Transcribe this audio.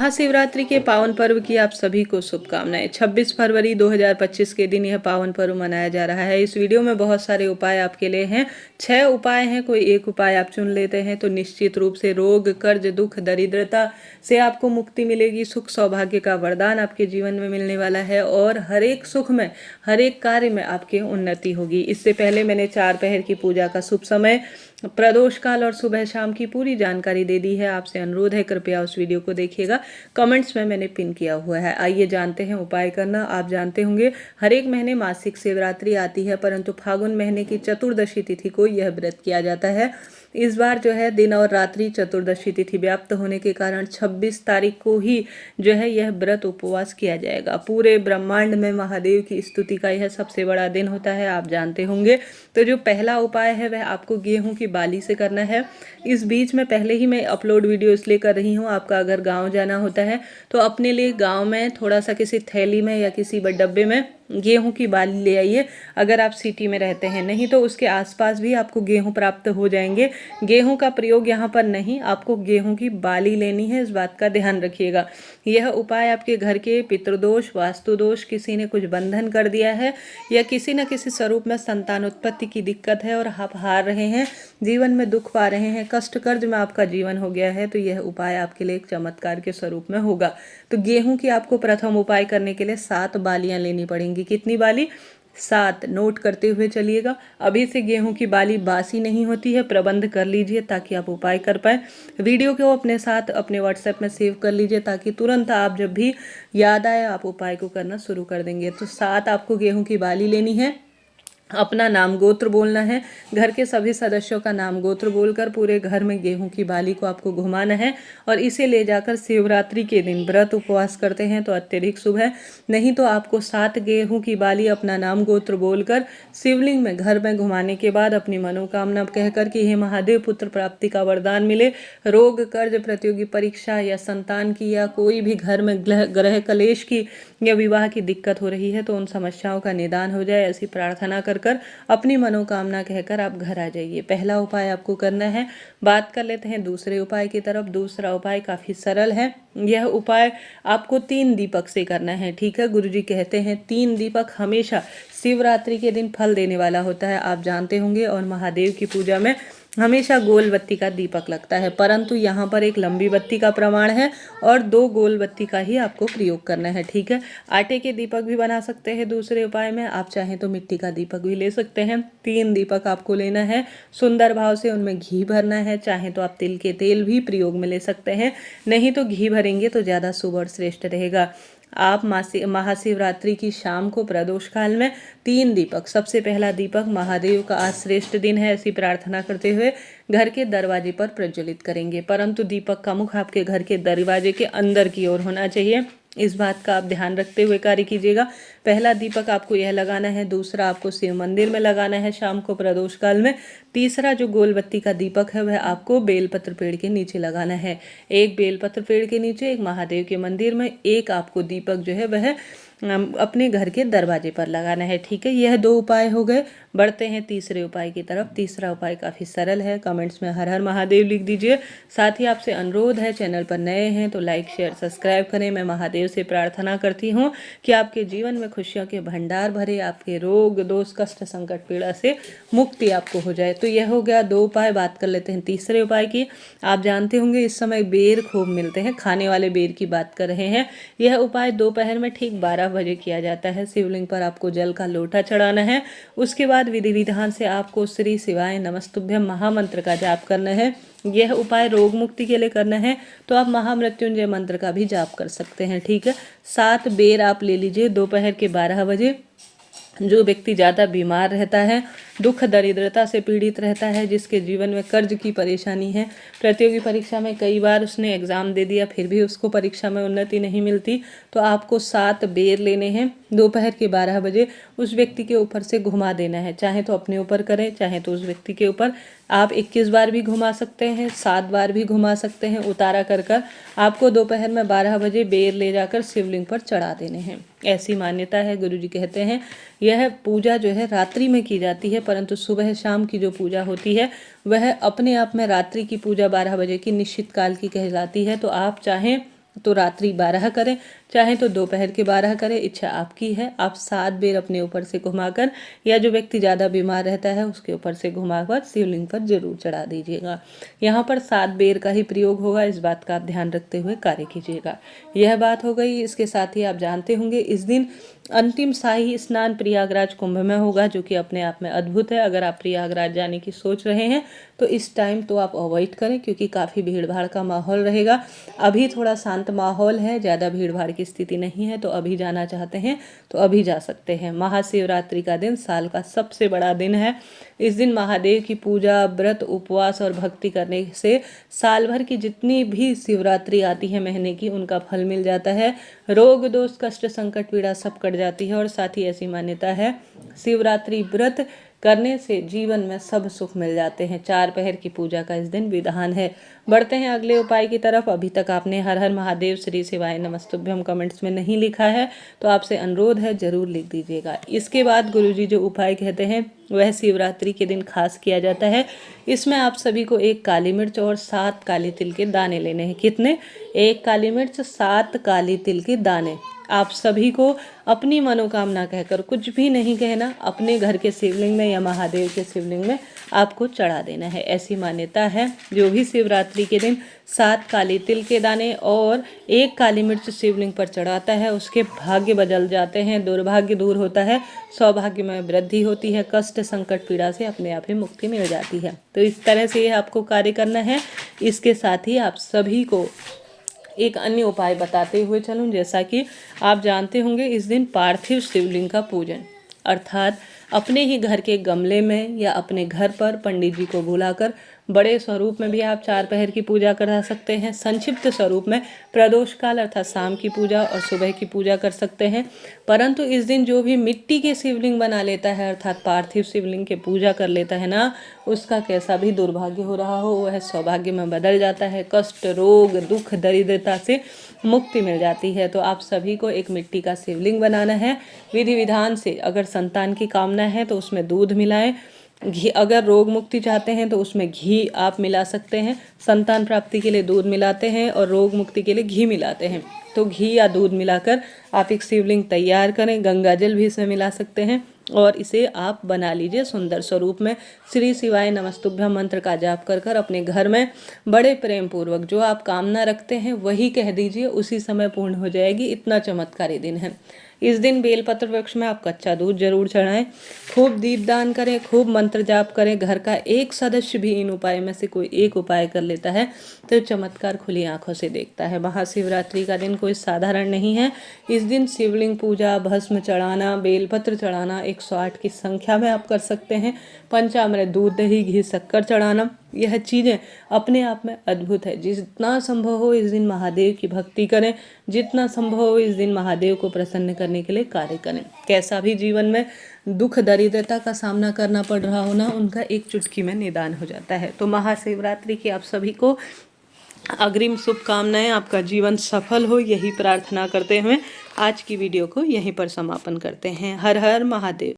महाशिवरात्रि के पावन पर्व की आप सभी को शुभकामनाएं। 26 फरवरी 2025 के दिन यह पावन पर्व मनाया जा रहा है। इस वीडियो में बहुत सारे उपाय आपके लिए हैं। 6 उपाय हैं, कोई एक उपाय आप चुन लेते हैं तो निश्चित रूप से रोग, कर्ज, दुख, दरिद्रता से आपको मुक्ति मिलेगी। सुख सौभाग्य का वरदान आपके जीवन में मिलने वाला है और हर एक सुख में, हर एक कार्य में आपकी उन्नति होगी। इससे पहले मैंने 4 पहर की पूजा का शुभ समय, प्रदोष काल और सुबह शाम की पूरी जानकारी दे दी है। आपसे अनुरोध है कृपया उस वीडियो को देखिएगा, कमेंट्स में मैंने पिन किया हुआ है। आइए जानते हैं उपाय करना। आप जानते होंगे हर एक महीने मासिक शिवरात्रि आती है, परंतु फागुन महीने की चतुर्दशी तिथि को यह व्रत किया जाता है। इस बार जो है दिन और रात्रि चतुर्दशी तिथि व्याप्त होने के कारण 26 तारीख को ही जो है यह व्रत उपवास किया जाएगा। पूरे ब्रह्मांड में महादेव की स्तुति का यह सबसे बड़ा दिन होता है, आप जानते होंगे। तो जो पहला उपाय है वह आपको गेहूं की बाली से करना है। इस बीच में पहले ही मैं अपलोड वीडियो इसलिए कर रही हूँ, आपका अगर गाँव जाना होता है तो अपने लिए गाँव में थोड़ा सा किसी थैली में या किसी डब्बे में गेहूं की बाली ले आइए। अगर आप सिटी में रहते हैं, नहीं तो उसके आसपास भी आपको गेहूं प्राप्त हो जाएंगे। गेहूं का प्रयोग यहाँ पर नहीं, आपको गेहूं की बाली लेनी है, इस बात का ध्यान रखिएगा। यह उपाय आपके घर के पितृदोष, वास्तु दोष, किसी ने कुछ बंधन कर दिया है या किसी न किसी स्वरूप में संतान उत्पत्ति की दिक्कत है और आप हार रहे हैं, जीवन में दुख पा रहे हैं, कष्ट कर्ज में आपका जीवन हो गया है, तो यह उपाय आपके लिए एक चमत्कार के स्वरूप में होगा। तो गेहूं की आपको प्रथम उपाय करने के लिए 7 बालियां लेनी पड़ेंगी। कितनी बाली? 7। नोट करते हुए चलिएगा। अभी से गेहूं की बाली बासी नहीं होती है, प्रबंध कर लीजिए ताकि आप उपाय कर पाए। वीडियो को अपने साथ अपने व्हाट्सएप में सेव कर लीजिए ताकि तुरंत आप जब भी याद आए आप उपाय को करना शुरू कर देंगे। तो 7 आपको गेहूं की बाली लेनी है। अपना नाम गोत्र बोलना है, घर के सभी सदस्यों का नाम गोत्र बोलकर पूरे घर में गेहूं की बाली को आपको घुमाना है और इसे ले जाकर शिवरात्रि के दिन व्रत उपवास करते हैं तो अत्यधिक शुभ है। नहीं तो आपको 7 गेहूं की बाली अपना नाम गोत्र बोलकर शिवलिंग में घर में घुमाने के बाद अपनी मनोकामना कहकर कि हे महादेव पुत्र प्राप्ति का वरदान मिले, रोग, कर्ज, प्रतियोगी परीक्षा या संतान की या कोई भी घर में ग्रह कलेश की या विवाह की दिक्कत हो रही है तो उन समस्याओं का निदान हो जाए, ऐसी प्रार्थना कर अपनी मनोकामना कहकर आप घर आ जाइए। पहला उपाय आपको करना है। बात कर लेते हैं दूसरे उपाय की तरफ। दूसरा उपाय काफी सरल है। यह उपाय आपको 3 दीपक से करना है, ठीक है। गुरुजी कहते हैं 3 दीपक हमेशा शिवरात्रि के दिन फल देने वाला होता है, आप जानते होंगे। और महादेव की पूजा में हमेशा गोल बत्ती का दीपक लगता है, परंतु यहाँ पर एक लंबी बत्ती का प्रमाण है और 2 गोल बत्ती का ही आपको प्रयोग करना है, ठीक है। आटे के दीपक भी बना सकते हैं दूसरे उपाय में, आप चाहें तो मिट्टी का दीपक भी ले सकते हैं। 3 दीपक आपको लेना है, सुंदर भाव से उनमें घी भरना है। चाहें तो आप तिल के तेल भी प्रयोग में ले सकते हैं, नहीं तो घी भरेंगे तो ज़्यादा शुभ और श्रेष्ठ रहेगा। आप महाशिवरात्रि की शाम को प्रदोष काल में 3 दीपक, सबसे पहला दीपक महादेव का आज श्रेष्ठ दिन है ऐसी प्रार्थना करते हुए घर के दरवाजे पर प्रज्वलित करेंगे, परंतु दीपक का मुख आपके घर के दरवाजे के अंदर की ओर होना चाहिए। इस बात का आप ध्यान रखते हुए कार्य कीजिएगा। पहला दीपक आपको यह लगाना है, दूसरा आपको शिव मंदिर में लगाना है शाम को प्रदोष काल में, तीसरा जो गोल बत्ती का दीपक है वह आपको बेलपत्र पेड़ के नीचे लगाना है। एक बेलपत्र पेड़ के नीचे, एक महादेव के मंदिर में, एक आपको दीपक जो है वह अपने घर के दरवाजे पर लगाना है, ठीक है। यह 2 उपाय हो गए। बढ़ते हैं तीसरे उपाय की तरफ। तीसरा उपाय काफ़ी सरल है। कमेंट्स में हर हर महादेव लिख दीजिए। साथ ही आपसे अनुरोध है, चैनल पर नए हैं तो लाइक शेयर सब्सक्राइब करें। मैं महादेव से प्रार्थना करती हूँ कि आपके जीवन में खुशियों के भंडार भरे, आपके रोग, दोष, कष्ट, संकट, पीड़ा से मुक्ति आपको हो जाए। तो यह हो गया 2 उपाय। बात कर लेते हैं तीसरे उपाय की। आप जानते होंगे इस समय बेर खूब मिलते हैं, खाने वाले बेर की बात कर रहे हैं। यह उपाय दोपहर में ठीक 12 बजे किया जाता है। शिवलिंग पर आपको जल का लोटा चढ़ाना है। उसके बाद विधि विधान से आपको श्री शिवाय नमस्तुभ्यम महामंत्र का जाप करना है। यह उपाय रोग मुक्ति के लिए करना है तो आप महामृत्युंजय मंत्र का भी जाप कर सकते हैं, ठीक है। 7 बेर आप ले लीजिए दोपहर के 12 बजे। जो व्यक्ति ज़्यादा बीमार रहता है, दुख दरिद्रता से पीड़ित रहता है, जिसके जीवन में कर्ज की परेशानी है, प्रतियोगी परीक्षा में कई बार उसने एग्ज़ाम दे दिया फिर भी उसको परीक्षा में उन्नति नहीं मिलती, तो आपको 7 बेर लेने हैं दोपहर के 12 बजे। उस व्यक्ति के ऊपर से घुमा देना है, चाहे तो अपने ऊपर करें, चाहे तो उस व्यक्ति के ऊपर। आप 21 बार भी घुमा सकते हैं, 7 बार भी घुमा सकते हैं। उतारा कर आपको दोपहर में 12 बजे बेर ले जाकर शिवलिंग पर चढ़ा देने हैं, ऐसी मान्यता है। गुरुजी कहते हैं यह पूजा जो है रात्रि में की जाती है, परंतु सुबह शाम की जो पूजा होती है वह अपने आप में रात्रि की पूजा 12 बजे की निश्चित काल की कहलाती है। तो आप चाहें तो रात्रि 12 करें, चाहे तो दोपहर के 12 करें, इच्छा आपकी है। आप 7 बेर अपने ऊपर से घुमाकर या जो व्यक्ति ज़्यादा बीमार रहता है उसके ऊपर से घुमाकर शिवलिंग पर जरूर चढ़ा दीजिएगा। यहाँ पर 7 बेर का ही प्रयोग होगा, इस बात का आप ध्यान रखते हुए कार्य कीजिएगा। यह बात हो गई। इसके साथ ही आप जानते होंगे इस दिन अंतिम शाही स्नान प्रयागराज कुंभ में होगा, जो कि अपने आप में अद्भुत है। अगर आप प्रयागराज जाने की सोच रहे हैं तो इस टाइम तो आप अवॉइड करें, क्योंकि काफ़ी भीड़ भाड़ का माहौल रहेगा। अभी थोड़ा शांत माहौल है, ज़्यादा भीड़ भाड़ की स्थिति नहीं है, तो अभी जाना चाहते हैं तो अभी जा सकते हैं। महाशिवरात्रि का दिन साल का सबसे बड़ा दिन है। इस दिन महादेव की पूजा, व्रत, उपवास और भक्ति करने से साल भर की जितनी भी शिवरात्रि आती है महीने की, उनका फल मिल जाता है। रोग दोष कष्ट संकट पीड़ा सब कट जाती है। और साथ ही ऐसी मान्यता है शिवरात्रि व्रत करने से जीवन में सब सुख मिल जाते हैं। 4 पहर की पूजा का इस दिन विधान है। बढ़ते हैं अगले उपाय की तरफ। अभी तक आपने हर हर महादेव श्री शिवाय नमस्तुभ्यम कमेंट्स में नहीं लिखा है तो आपसे अनुरोध है जरूर लिख दीजिएगा। इसके बाद गुरुजी जो उपाय कहते हैं वह शिवरात्रि के दिन खास किया जाता है। इसमें आप सभी को 1 काली मिर्च और 7 काली तिल के दाने लेने हैं। कितने? 1 काली मिर्च, 7 काली तिल के दाने। आप सभी को अपनी मनोकामना कहकर, कुछ भी नहीं कहना, अपने घर के शिवलिंग में या महादेव के शिवलिंग में आपको चढ़ा देना है। ऐसी मान्यता है। जो भी शिवरात्रि के दिन 7 काली तिल के दाने और 1 काली मिर्च शिवलिंग पर चढ़ाता है उसके भाग्य बदल जाते हैं, दुर्भाग्य दूर होता है, सौभाग्य में वृद्धि होती है, कष्ट संकट पीड़ा से अपने आप ही मुक्ति मिल जाती है। तो इस तरह से ये आपको कार्य करना है। इसके साथ ही आप सभी को एक अन्य उपाय बताते हुए चलूं। जैसा कि आप जानते होंगे इस दिन पार्थिव शिवलिंग का पूजन, अर्थात अपने ही घर के गमले में या अपने घर पर पंडित जी को बुलाकर बड़े स्वरूप में भी आप 4 पहर की पूजा करा सकते हैं। संक्षिप्त स्वरूप में प्रदोष काल अर्थात शाम की पूजा और सुबह की पूजा कर सकते हैं। परंतु इस दिन जो भी मिट्टी के शिवलिंग बना लेता है अर्थात पार्थिव शिवलिंग के पूजा कर लेता है ना, उसका कैसा भी दुर्भाग्य हो रहा हो वह सौभाग्य में बदल जाता है। कष्ट, रोग, दुख, दरिद्रता से मुक्ति मिल जाती है। तो आप सभी को एक मिट्टी का शिवलिंग बनाना है। विधि विधान से अगर संतान की कामना है तो उसमें दूध मिलाएं। घी, अगर रोग मुक्ति चाहते हैं तो उसमें घी आप मिला सकते हैं। संतान प्राप्ति के लिए दूध मिलाते हैं और रोग मुक्ति के लिए घी मिलाते हैं। तो घी या दूध मिलाकर आप एक शिवलिंग तैयार करें। गंगा जल भी इसमें मिला सकते हैं और इसे आप बना लीजिए सुंदर स्वरूप में। श्री शिवाय नमस्तुभ्यम मंत्र का जाप कर कर अपने घर में बड़े प्रेम पूर्वक जो आप कामना रखते हैं वही कह दीजिए, उसी समय पूर्ण हो जाएगी। इतना चमत्कारी दिन है। इस दिन बेलपत्र वृक्ष में आप कच्चा दूध जरूर चढ़ाएं, खूब दीपदान करें, खूब मंत्र जाप करें। घर का एक सदस्य भी इन उपाय में से कोई एक उपाय कर लेता है तो चमत्कार खुली आंखों से देखता है। महाशिवरात्रि का दिन कोई साधारण नहीं है। इस दिन शिवलिंग पूजा, भस्म चढ़ाना, बेलपत्र चढ़ाना 108 की संख्या में आप कर सकते हैं। पंचामृत, दूध, दही, घी, शक्कर चढ़ाना, यह चीज़ें अपने आप में अद्भुत है। जितना संभव हो इस दिन महादेव की भक्ति करें, जितना संभव हो इस दिन महादेव को प्रसन्न करने के लिए कार्य करें। कैसा भी जीवन में दुख दरिद्रता का सामना करना पड़ रहा हो ना, उनका एक चुटकी में निदान हो जाता है। तो महाशिवरात्रि की आप सभी को अग्रिम शुभकामनाएं। आपका जीवन सफल हो यही प्रार्थना करते हुए आज की वीडियो को यहीं पर समापन करते हैं। हर हर महादेव।